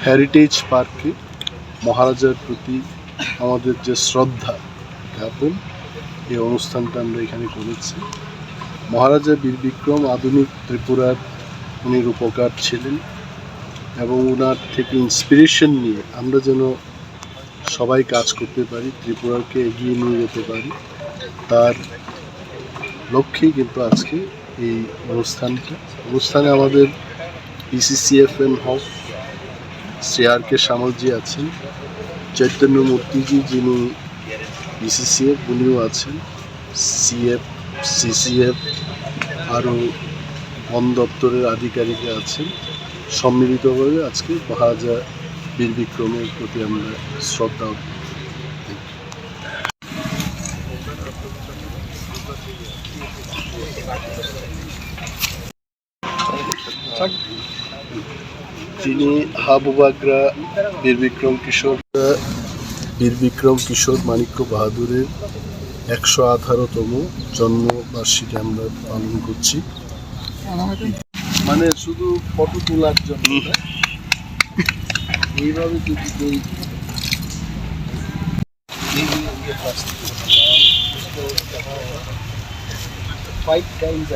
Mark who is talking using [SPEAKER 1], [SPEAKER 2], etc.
[SPEAKER 1] Heritage পার্কে মহারাজার প্রতি আমাদের যে শ্রদ্ধা জ্ঞাপন এই অনুষ্ঠানটা আমরা এখানে করেছি। মহারাজা বীর বিক্রম আধুনিক ত্রিপুরার উনি রূপকার ছিলেন এবং ওনার থেকে ইন্সপিরেশন নিয়ে আমরা যেন সবাই কাজ করতে পারি, ত্রিপুরাকে এগিয়ে নিয়ে যেতে পারি, তার লক্ষ্যেই কিন্তু আজকে এই অনুষ্ঠানে আমাদের পিসিসিএফএন হক শ্রেয়ারকে সামলজি আছেন, চৈতন্য মূর্তিজি যিনি পিসিসিএফ উনিও আছেন, সিএফ সিসিএফ আরও বন দপ্তরের আধিকারিকরা আছেন। সম্মিলিতভাবে আজকে মহারাজা বীর বিক্রমের প্রতি আমরা শ্রদ্ধা যিনি হাবুবাগরা বীর বিক্রম কিশোর মাণিক্য বাহাদুরের 118তম জন্মবার্ষিকী আমরা পালন করছি। মানে শুধু ফটো তোলার জন্য এইভাবে যদি ফাইভ টাইমস